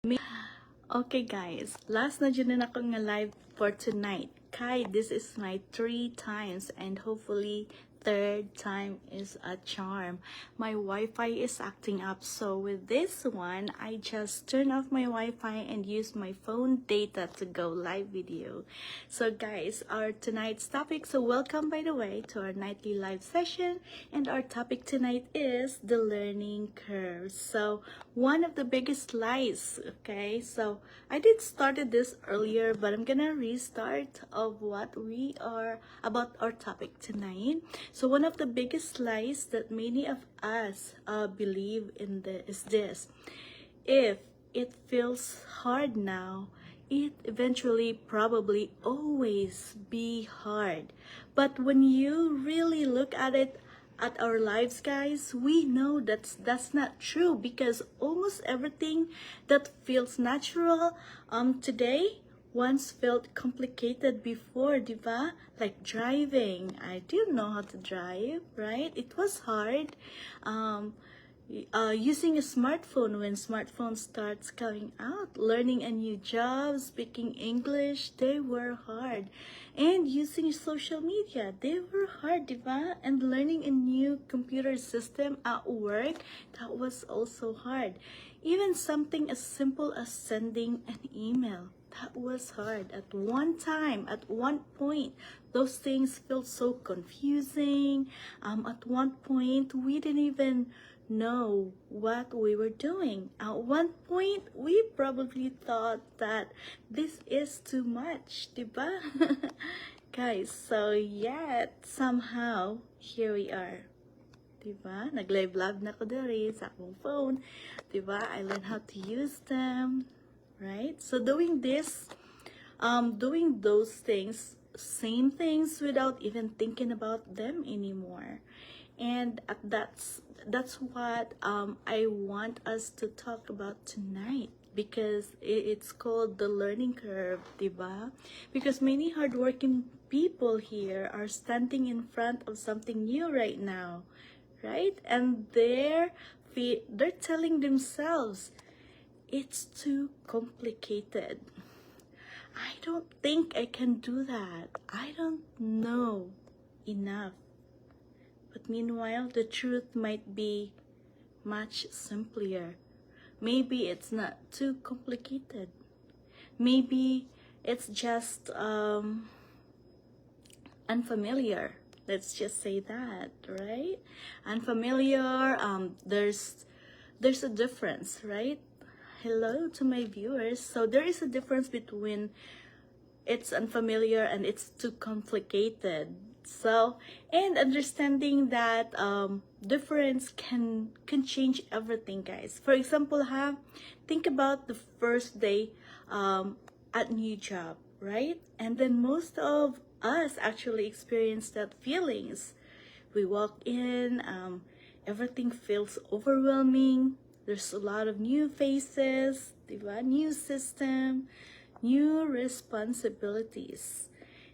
Okay guys, last na dyan na ako nga live for tonight. Kai, this is my 3 times and hopefully third time is a charm. My Wi-Fi is acting up, so with this one, I just turn off my Wi-Fi and use my phone data to go live video. So guys, our tonight's topic, so welcome by the way to our nightly live session, and our topic tonight is the learning curve. So one of the biggest lies, okay, so I did started this earlier, but I'm gonna restart of what we are about our topic tonight. So one of the biggest lies that many of us believe in is this: if it feels hard now, it eventually probably always be hard. But when you really look at it, at our lives, guys, we know that's not true, because almost everything that feels natural today once felt complicated before, diba? Like driving. I didn't know how to drive, right? It was hard. Using a smartphone when smartphone starts coming out, learning a new job, speaking English, they were hard. And using social media, they were hard, diba? And learning a new computer system at work, that was also hard. Even something as simple as sending an email, that was hard. At one time, at one point, those things felt so confusing. At one point, we didn't even know what we were doing. At one point, we probably thought that this is too much, diba? Guys, so yet, somehow, here we are. Diba? Nag-live na ko dere sa akong phone. Diba? I learned how to use them. Right? So doing this, doing those things, same things without even thinking about them anymore. And that's what I want us to talk about tonight, because it's called the learning curve, diba? Because many hardworking people here are standing in front of something new right now, right? And they're telling themselves, it's too complicated. I don't think I can do that. I don't know enough. But meanwhile, the truth might be much simpler. Maybe it's not too complicated. Maybe it's just unfamiliar. Let's just say that, right? Unfamiliar. There's a difference, right? Hello to my viewers. So there is a difference between it's unfamiliar and it's too complicated. So, and understanding that difference can change everything, guys. For example, think about the first day at new job, right? And then most of us actually experience that feelings. We walk in, everything feels overwhelming. There's a lot of new faces, diba? New system, new responsibilities,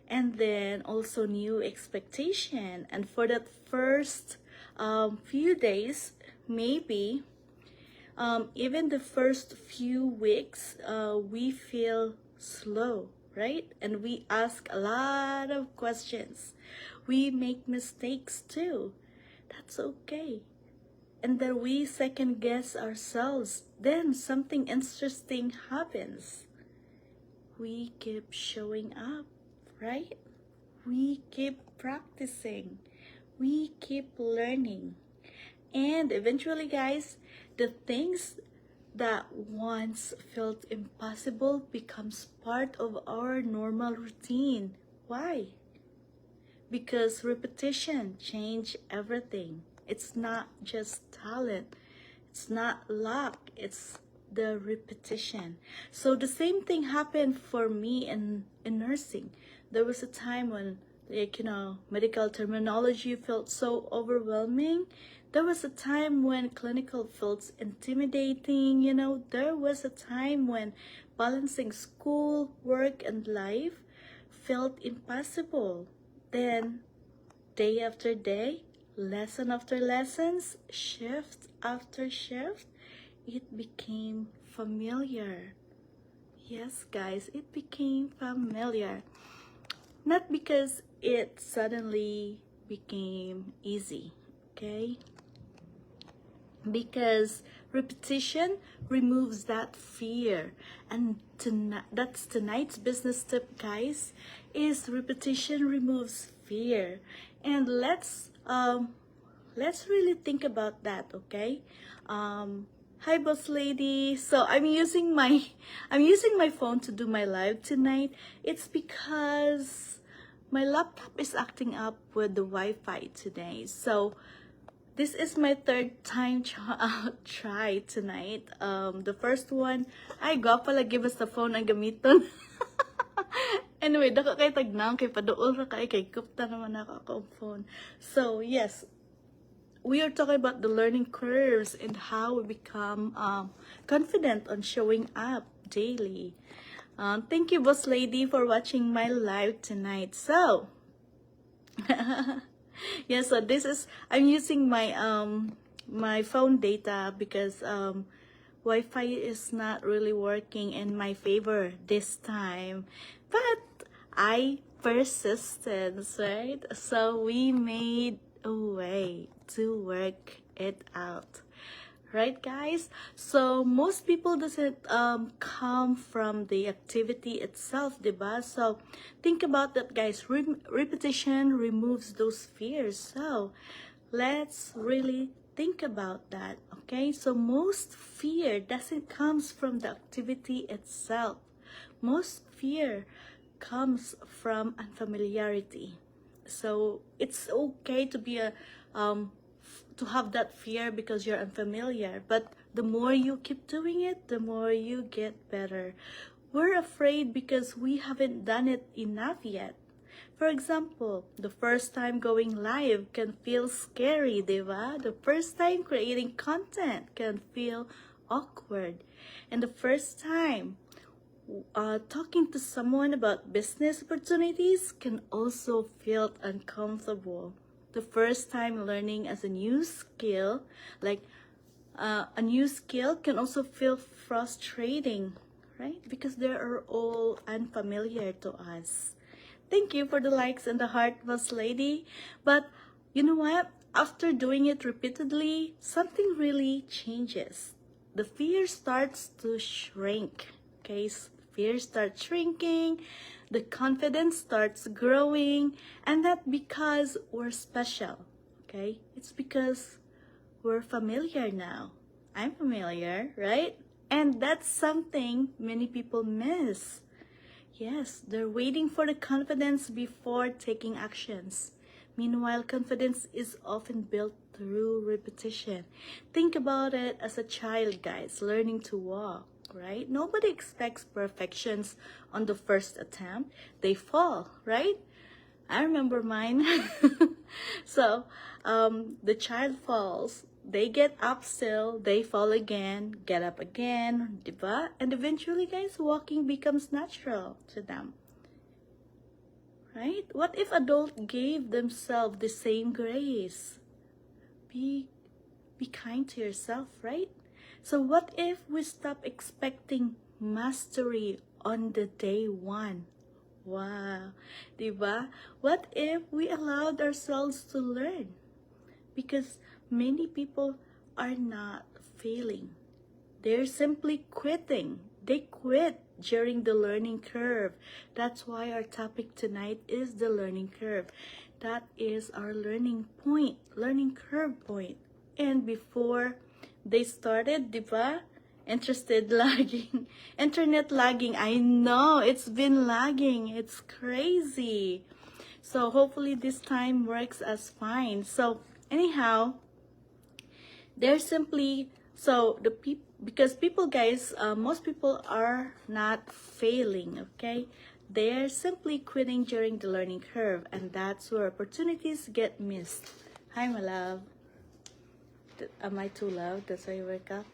and then also new expectation. And for that first few days, maybe even the first few weeks, we feel slow, right? And we ask a lot of questions. We make mistakes too. That's okay. And then we second guess ourselves. Then something interesting happens. We keep showing up, right? We keep practicing. We keep learning. And eventually, guys, the things that once felt impossible becomes part of our normal routine. Why? Because repetition changes everything. It's not just talent. It's not luck. It's the repetition. So the same thing happened for me in nursing. There was a time when, like, medical terminology felt so overwhelming. There was a time when clinical felt intimidating. There was a time when balancing school, work, and life felt impossible. Then, day after day, lesson after lessons, shift after shift, it became familiar. Yes, guys, it became familiar. Not because it suddenly became easy, okay? Because repetition removes that fear. And that's tonight's business tip, guys, is repetition removes fear. And let's really think about that, okay? Hi, boss lady. So I'm using my phone to do my live tonight. It's because my laptop is acting up with the Wi-Fi today. So this is my third time try tonight. The first one, ay pala give us the phone ang gamiton. Anyway, dako kay tagnang kay paduol ra kay kupta naman ako akong phone. So yes, we are talking about the learning curves and how we become confident on showing up daily. Thank you, boss lady, for watching my live tonight. So yeah, so this is, I'm using my my phone data because Wi-Fi is not really working in my favor this time, but I persisted, right? So we made a way to work it out, right, guys? So most people doesn't come from the activity itself, diba? So think about that, guys. Repetition removes those fears. So let's really think about that, okay? So most fear doesn't comes from the activity itself. Most fear comes from unfamiliarity. So it's okay to be to have that fear because you're unfamiliar, but the more you keep doing it, the more you get better. We're afraid because we haven't done it enough yet. For example, the first time going live can feel scary, diba? The first time creating content can feel awkward. And the first time talking to someone about business opportunities can also feel uncomfortable. The first time learning as a new skill, like a new skill, can also feel frustrating, right? Because they are all unfamiliar to us. Thank you for the likes and the heart, boss lady. But you know what? After doing it repeatedly, something really changes. The fear starts to shrink. Okay, fear starts shrinking, the confidence starts growing, and that because we're special. Okay, it's because we're familiar now. I'm familiar, right? And that's something many people miss. Yes, they're waiting for the confidence before taking actions. Meanwhile, confidence is often built through repetition. Think about it as a child, guys, learning to walk, right? Nobody expects perfections on the first attempt. They fall, right? I remember mine. So, the child falls. They get up still, they fall again, get up again, diba? And eventually, guys, walking becomes natural to them. Right? What if adults gave themselves the same grace? Be kind to yourself, right? So what if we stop expecting mastery on the day one? Wow, diba? What if we allowed ourselves to learn? Because many people are not failing. They're simply quitting. They quit during the learning curve. That's why our topic tonight is the learning curve. That is our learning point, learning curve point. And before they started, diba? Interested lagging. Internet lagging. I know, it's been lagging. It's crazy. So hopefully this time works as fine. So anyhow, they're simply, so the people, because people, guys, most people are not failing, okay? They're simply quitting during the learning curve, and that's where opportunities get missed. Hi, my love. Am I too loud? That's why you wake up?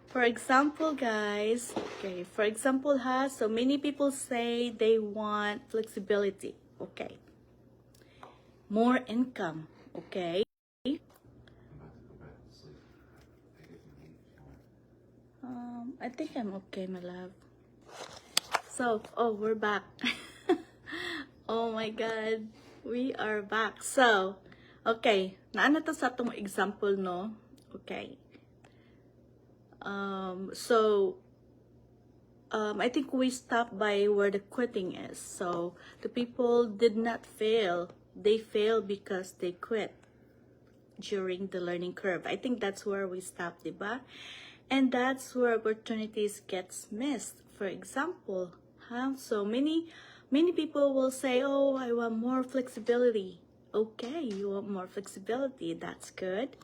For example, guys, okay, for example, so many people say they want flexibility, okay? More income, okay? I think I'm okay, my love. So, oh, we're back. Oh my God, we are back. So, okay, naano to sa atong example, no? Okay. I think we stopped by where the quitting is. So, the people did not fail. They failed because they quit during the learning curve. I think that's where we stopped, diba? And that's where opportunities gets missed. For example, so many people will say, "Oh, I want more flexibility." Okay, you want more flexibility. That's good.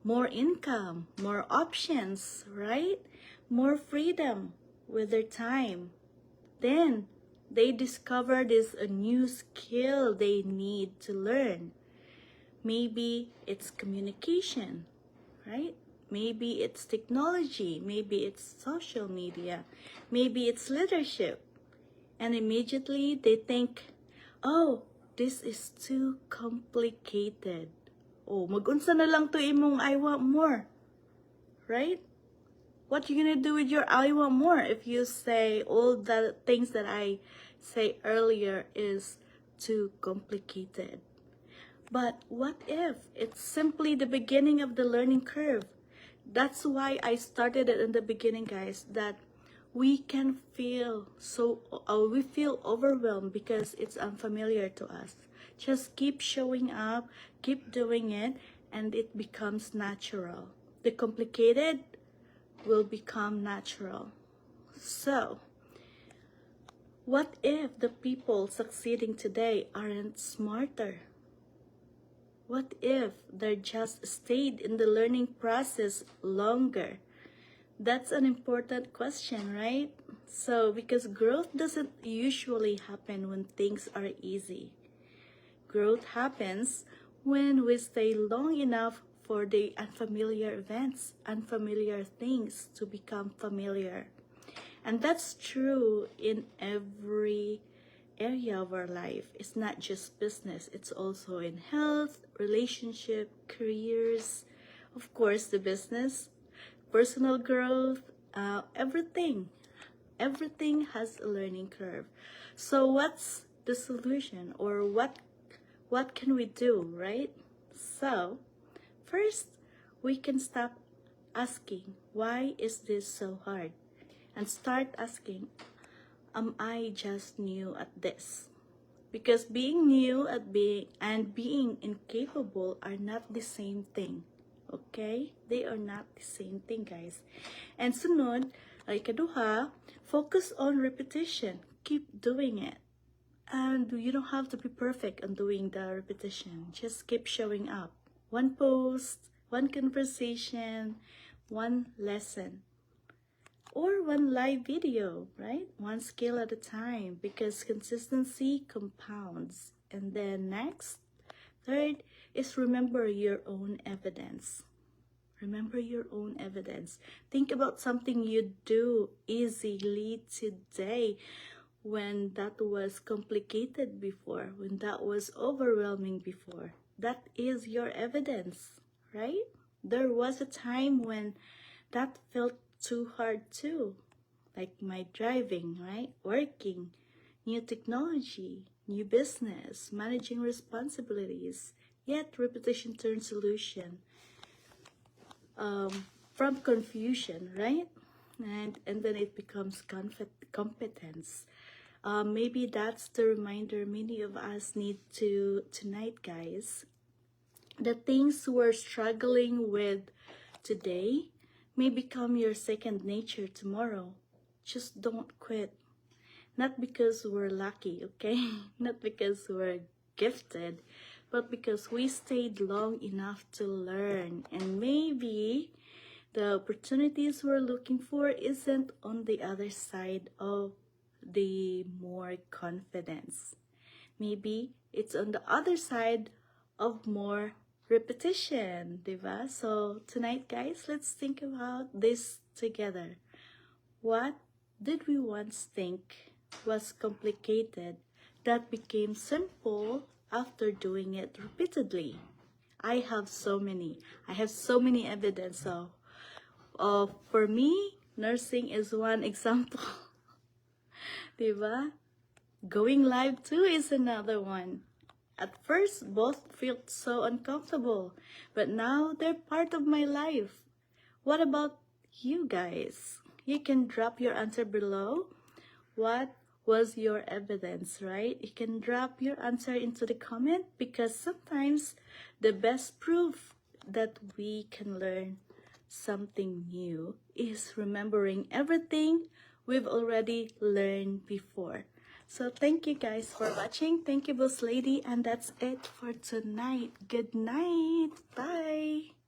More income, more options, right? More freedom with their time. Then they discover this a new skill they need to learn. Maybe it's communication, right? Maybe it's technology, maybe it's social media, maybe it's leadership. And immediately they think, oh, this is too complicated. Oh, magunsa na lang to imong I want more, right? What you gonna do with your I want more if you say all the things that I say earlier is too complicated? But what if it's simply the beginning of the learning curve? That's why I started it in the beginning, guys, that we can feel we feel overwhelmed because it's unfamiliar to us. Just keep showing up, keep doing it, and it becomes natural. The complicated will become natural. So, what if the people succeeding today aren't smarter? What if they just stayed in the learning process longer? That's an important question, right? So, because growth doesn't usually happen when things are easy. Growth happens when we stay long enough for the unfamiliar events, unfamiliar things to become familiar. And that's true in every area of our life. It's not just business, it's also in health, relationship, careers, of course, the business, personal growth, everything. Everything has a learning curve. So what's the solution, or what can we do, right? So first, we can stop asking, why is this so hard? And start asking, am I just new at this? Because being new at being incapable are not the same thing. Okay? They are not the same thing, guys. And sunod, ay ikaduha, focus on repetition. Keep doing it. And you don't have to be perfect on doing the repetition. Just keep showing up. One post, one conversation, one lesson, or one live video, right? One skill at a time, because consistency compounds. And then next, third is remember your own evidence. Remember your own evidence. Think about something you do easily today when that was complicated before, when that was overwhelming before. That is your evidence, right? There was a time when that felt too hard too, like my driving, right? Working, new technology, new business, managing responsibilities. Yet repetition turns solution from confusion, right? And then it becomes competence. Maybe that's the reminder many of us need to tonight, guys. The things we're struggling with today may become your second nature tomorrow. Just don't quit. Not because we're lucky, okay? Not because we're gifted, but because we stayed long enough to learn. And maybe the opportunities we're looking for isn't on the other side of the more confidence. Maybe it's on the other side of more repetition, diba? So tonight, guys, let's think about this together. What did we once think was complicated that became simple after doing it repeatedly? I have so many evidence of for me, Nursing is one example. Diba? Going live too is another one. At first, both felt so uncomfortable, but now they're part of my life. What about you guys? You can drop your answer below. What was your evidence, right? You can drop your answer into the comment, because sometimes the best proof that we can learn something new is remembering everything we've already learned before. So thank you guys for watching. Thank you, Boss Lady. And that's it for tonight. Good night. Bye.